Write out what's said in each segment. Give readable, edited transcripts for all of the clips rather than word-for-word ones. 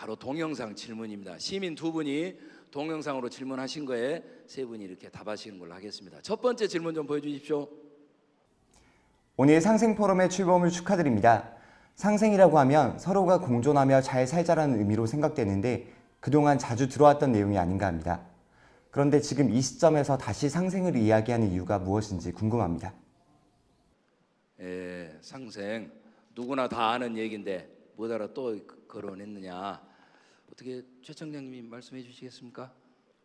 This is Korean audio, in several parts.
바로 동영상 질문입니다. 시민 두 분이 동영상으로 질문하신 거에 세 분이 이렇게 답하시는 걸로 하겠습니다. 첫 번째 질문 좀 보여주십시오. 오늘 상생 포럼의 출범을 축하드립니다. 상생이라고 하면 서로가 공존하며 잘 살자라는 의미로 생각되는데 그동안 자주 들어왔던 내용이 아닌가 합니다. 그런데 지금 이 시점에서 다시 상생을 이야기하는 이유가 무엇인지 궁금합니다. 상생 누구나 다 아는 얘기인데 뭐더러 또 거론했느냐. 어떻게 최 청장님이 말씀해 주시겠습니까?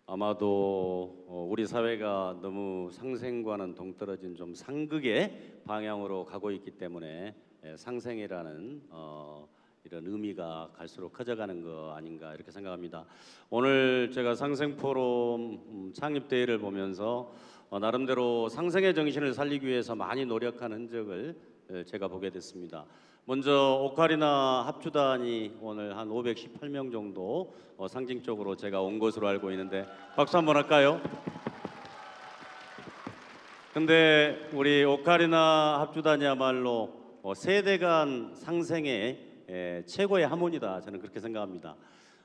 아마도 우리 사회가 너무 상생과는 동떨어진 좀 상극의 방향으로 가고 있기 때문에 상생이라는 이런 의미가 갈수록 커져가는 거 아닌가 이렇게 생각합니다. 오늘 제가 상생 포럼 창립 대회를 보면서 나름대로 상생의 정신을 살리기 위해서 많이 노력한 흔적을 제가 보게 됐습니다. 먼저 오카리나 합주단이 오늘 한 518명 정도 상징적으로 제가 온 것으로 알고 있는데 박수 한번 할까요? 근데 우리 오카리나 합주단이야말로 세대 간 상생의 최고의 하모니다, 저는 그렇게 생각합니다.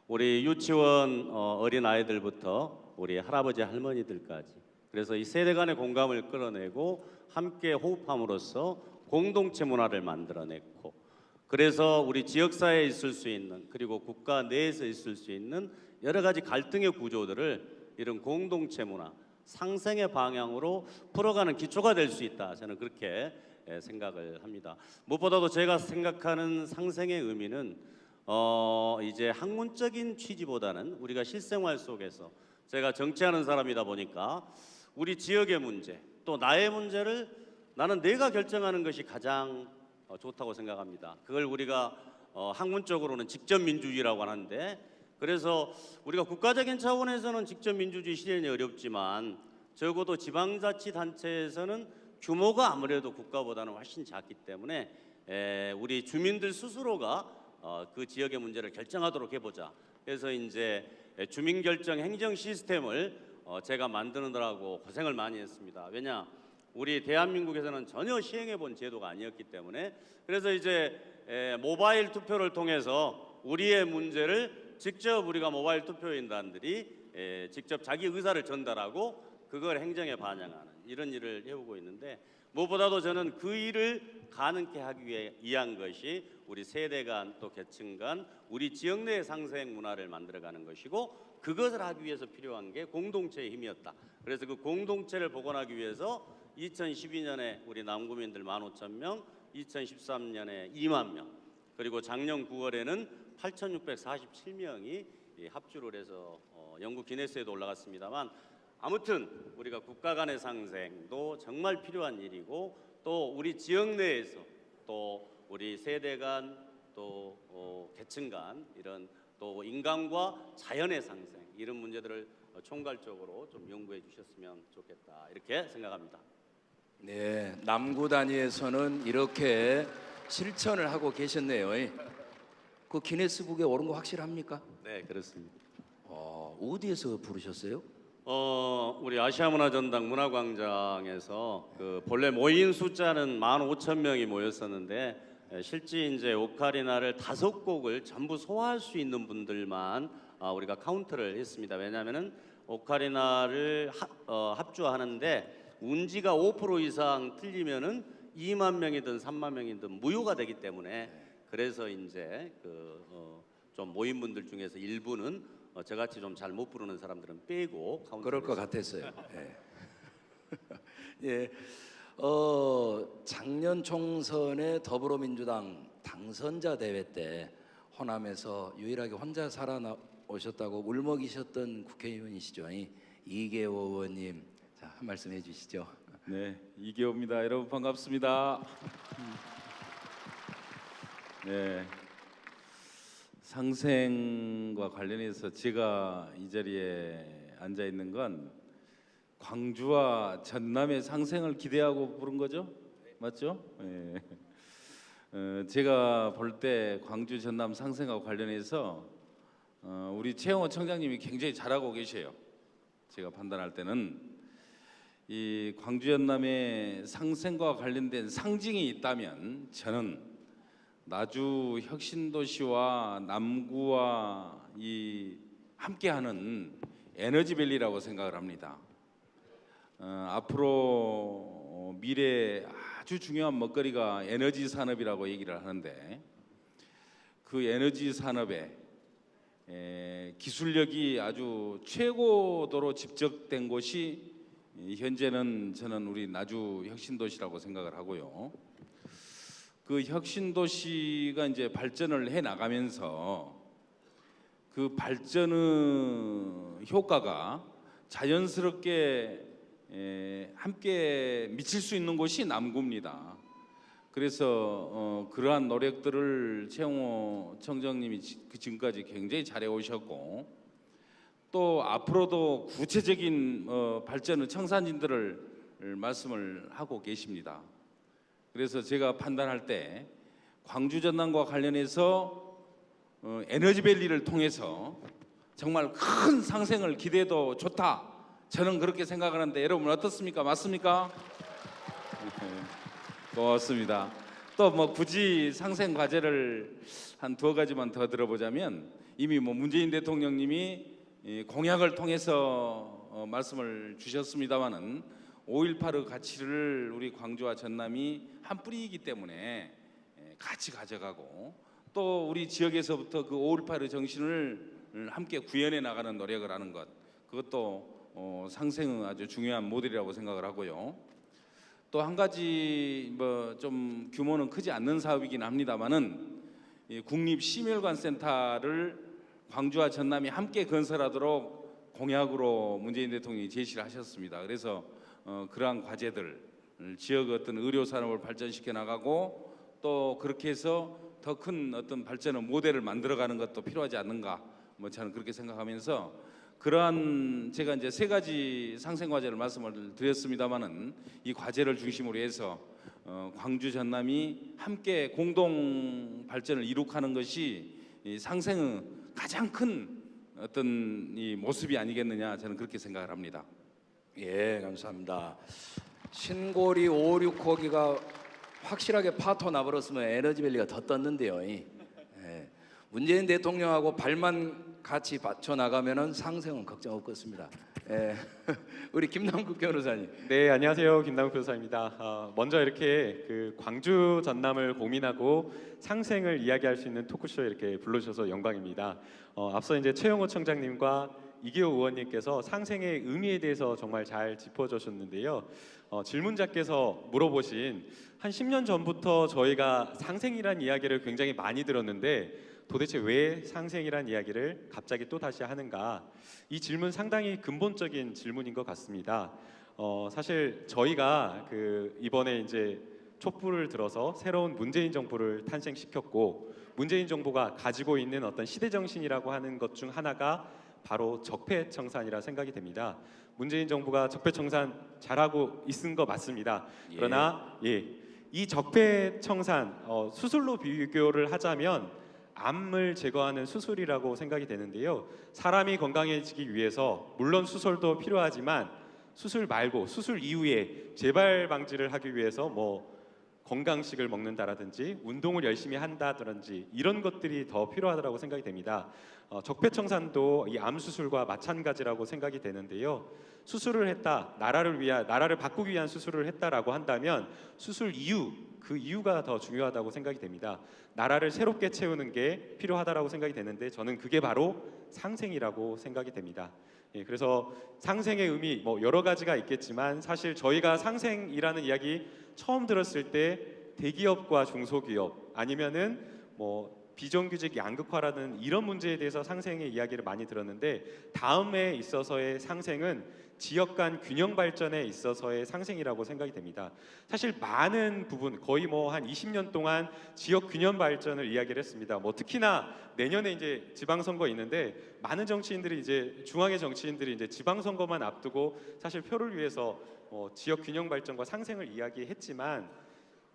우리 유치원 어린 아이들부터 우리 할아버지 할머니들까지, 그래서 이 세대 간의 공감을 끌어내고 함께 호흡함으로써 공동체 문화를 만들어냈고, 그래서 우리 지역사회에 있을 수 있는, 그리고 국가 내에서 있을 수 있는 여러 가지 갈등의 구조들을 이런 공동체 문화, 상생의 방향으로 풀어가는 기초가 될 수 있다, 저는 그렇게 생각을 합니다. 무엇보다도 제가 생각하는 상생의 의미는 이제 학문적인 취지보다는 우리가 실생활 속에서, 제가 정치하는 사람이다 보니까 우리 지역의 문제, 또 나의 문제를 나는 내가 결정하는 것이 가장 좋다고 생각합니다. 그걸 우리가 학문적으로는 직접민주주의라고 하는데, 그래서 우리가 국가적인 차원에서는 직접민주주의 실현이 어렵지만 적어도 지방자치단체에서는 규모가 아무래도 국가보다는 훨씬 작기 때문에 우리 주민들 스스로가 그 지역의 문제를 결정하도록 해보자. 그래서 이제 주민결정 행정 시스템을 제가 만드느라고 고생을 많이 했습니다. 왜냐? 우리 대한민국에서는 전혀 시행해 본 제도가 아니었기 때문에, 그래서 이제 모바일 투표를 통해서 우리의 문제를 직접 우리가 모바일 투표인단들이 직접 자기 의사를 전달하고 그걸 행정에 반영하는 이런 일을 해오고 있는데, 무엇보다도 저는 그 일을 가능케 하기 위한 것이 우리 세대 간 또 계층 간 우리 지역 내의 상생 문화를 만들어가는 것이고, 그것을 하기 위해서 필요한 게 공동체의 힘이었다. 그래서 그 공동체를 복원하기 위해서 2012년에 우리 남구민들 15,000명, 2013년에 2만 명, 그리고 작년 9월에는 8,647명이 합주를 해서 영국 기네스에도 올라갔습니다만, 아무튼 우리가 국가 간의 상생도 정말 필요한 일이고, 또 우리 지역 내에서 또 우리 세대 간 또 계층 간 이런 또 인간과 자연의 상생, 이런 문제들을 총괄적으로 좀 연구해 주셨으면 좋겠다, 이렇게 생각합니다. 네, 남구 단위에서는 이렇게 실천을 하고 계셨네요. 그 기네스북에 오른 거 확실합니까? 네, 그렇습니다. 어디에서 부르셨어요? 우리 아시아문화전당 문화광장에서 그 본래 모인 숫자는 15,000명이 모였었는데, 실제 이제 오카리나를 5곡을 전부 소화할 수 있는 분들만 우리가 카운트를 했습니다. 왜냐하면은 오카리나를 합주하는데 운지가 5% 이상 틀리면은 2만 명이든 3만 명이든 무효가 되기 때문에, 그래서 이제 좀 모인 분들 중에서 일부는 저같이 좀 잘 못 부르는 사람들은 빼고 카운트. 그럴 것 같았어요. 예. 작년 총선에 더불어민주당 당선자 대회 때 호남에서 유일하게 혼자 살아오셨다고 울먹이셨던 국회의원이시죠. 이계호 의원님, 자, 한 말씀 해주시죠. 네, 이계호입니다. 여러분 반갑습니다. 네, 상생과 관련해서 제가 이 자리에 앉아 있는 건 광주와 전남의 상생을 기대하고 부른 거죠? 맞죠? 네. 제가 볼 때 광주 전남 상생과 관련해서 우리 최영호 청장님이 굉장히 잘하고 계셔요. 제가 판단할 때는 이 광주 전남의 상생과 관련된 상징이 있다면 저는 나주 혁신도시와 남구와 이 함께하는 에너지밸리라고 생각을 합니다. 앞으로 미래 아주 중요한 먹거리가 에너지 산업이라고 얘기를 하는데 그 에너지 산업에 기술력이 아주 최고도로 집적된 곳이 현재는 저는 우리 나주 혁신도시라고 생각을 하고요. 그 혁신도시가 이제 발전을 해 나가면서 그 발전의 효과가 자연스럽게 함께 미칠 수 있는 곳이 남구입니다. 그래서 그러한 노력들을 최영호 청장님이 지금까지 굉장히 잘해 오셨고 또 앞으로도 구체적인 발전의 청사진들을 말씀을 하고 계십니다. 그래서 제가 판단할 때 광주 전남과 관련해서 에너지밸리를 통해서 정말 큰 상생을 기대해도 좋다. 저는 그렇게 생각하는데 여러분 어떻습니까? 맞습니까? 고맙습니다. 또 뭐 굳이 상생 과제를 한 두어 가지만 더 들어보자면 이미 뭐 문재인 대통령님이 공약을 통해서 말씀을 주셨습니다마는 5.18의 가치를 우리 광주와 전남이 한 뿌리이기 때문에 같이 가져가고 또 우리 지역에서부터 그 5.18의 정신을 함께 구현해 나가는 노력을 하는 것 그것도 상생의 아주 중요한 모델이라고 생각을 하고요. 또 한 가지 뭐 좀 규모는 크지 않는 사업이긴 합니다만은 국립심혈관센터를 광주와 전남이 함께 건설하도록 공약으로 문재인 대통령이 제시를 하셨습니다. 그래서 그러한 과제들 지역 어떤 의료 산업을 발전시켜 나가고 또 그렇게 해서 더 큰 어떤 발전의 모델을 만들어가는 것도 필요하지 않는가? 뭐 저는 그렇게 생각하면서 그러한 제가 이제 세 가지 상생 과제를 말씀을 드렸습니다만은 이 과제를 중심으로 해서 광주 전남이 함께 공동 발전을 이룩하는 것이 이 상생의 가장 큰 어떤 이 모습이 아니겠느냐 저는 그렇게 생각을 합니다. 예, 감사합니다. 신고리 5, 6호기가 확실하게 파토 나버렸으면 에너지밸리가 더 떴는데요. 예. 문재인 대통령하고 발만 같이 받쳐 나가면은 상생은 걱정 없겠습니다. 예. 우리 김남국 변호사님. 네, 안녕하세요. 김남국 변호사입니다. 먼저 이렇게 그 광주 전남을 고민하고 상생을 이야기할 수 있는 토크쇼에 이렇게 불러주셔서 영광입니다. 앞서 이제 최영호 청장님과 이기호 의원님께서 상생의 의미에 대해서 정말 잘 짚어주셨는데요. 질문자께서 물어보신 한 10년 전부터 저희가 상생이란 이야기를 굉장히 많이 들었는데 도대체 왜 상생이란 이야기를 갑자기 또 다시 하는가? 이 질문 상당히 근본적인 질문인 것 같습니다. 사실 저희가 그 이번에 이제 촛불을 들어서 새로운 문재인 정부를 탄생시켰고 문재인 정부가 가지고 있는 어떤 시대 정신이라고 하는 것 중 하나가 바로 적폐청산이라 생각이 됩니다. 문재인 정부가 적폐청산 잘하고 있은 거 맞습니다. 그러나 이 적폐청산 수술로 비교를 하자면 암을 제거하는 수술이라고 생각이 되는데요. 사람이 건강해지기 위해서 물론 수술도 필요하지만 수술 말고 수술 이후에 재발 방지를 하기 위해서 뭐 건강식을 먹는다라든지 운동을 열심히 한다든지 이런 것들이 더 필요하다고 생각이 됩니다. 적폐청산도 이 암 수술과 마찬가지라고 생각이 되는데요. 수술을 했다, 나라를 바꾸기 위한 수술을 했다라고 한다면 수술 이후 그 이유가 더 중요하다고 생각이 됩니다. 나라를 새롭게 채우는 게 필요하다라고 생각이 되는데 저는 그게 바로 상생이라고 생각이 됩니다. 그래서 상생의 의미 뭐 여러 가지가 있겠지만 사실 저희가 상생이라는 이야기 처음 들었을 때 대기업과 중소기업 아니면은 뭐 비정규직 양극화라는 이런 문제에 대해서 상생의 이야기를 많이 들었는데 다음에 있어서의 상생은 지역 간 균형 발전에 있어서의 상생이라고 생각이 됩니다. 사실 많은 부분 거의 뭐 한 20년 동안 지역 균형 발전을 이야기를 했습니다. 뭐 특히나 내년에 이제 지방선거 있는데 많은 정치인들이 이제 중앙의 정치인들이 이제 지방선거만 앞두고 사실 표를 위해서 지역 균형 발전과 상생을 이야기했지만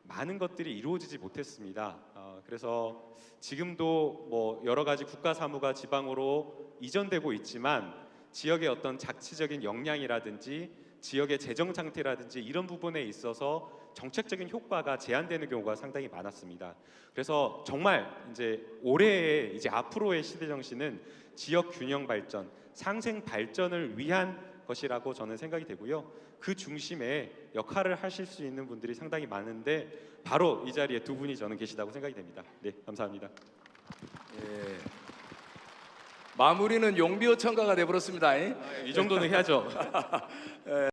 많은 것들이 이루어지지 못했습니다. 그래서 지금도 뭐 여러 가지 국가 사무가 지방으로 이전되고 있지만 지역의 어떤 자치적인 역량이라든지 지역의 재정 상태라든지 이런 부분에 있어서 정책적인 효과가 제한되는 경우가 상당히 많았습니다. 그래서 정말 이제 올해의 이제 앞으로의 시대 정신은 지역 균형 발전, 상생 발전을 위한 것이라고 저는 생각이 되고요. 그 중심에 역할을 하실 수 있는 분들이 상당히 많은데 바로 이 자리에 두 분이 저는 계시다고 생각이 됩니다. 네, 감사합니다. 예. 마무리는 용비어 청가가 돼버렸습니다. 이 정도는 해야죠.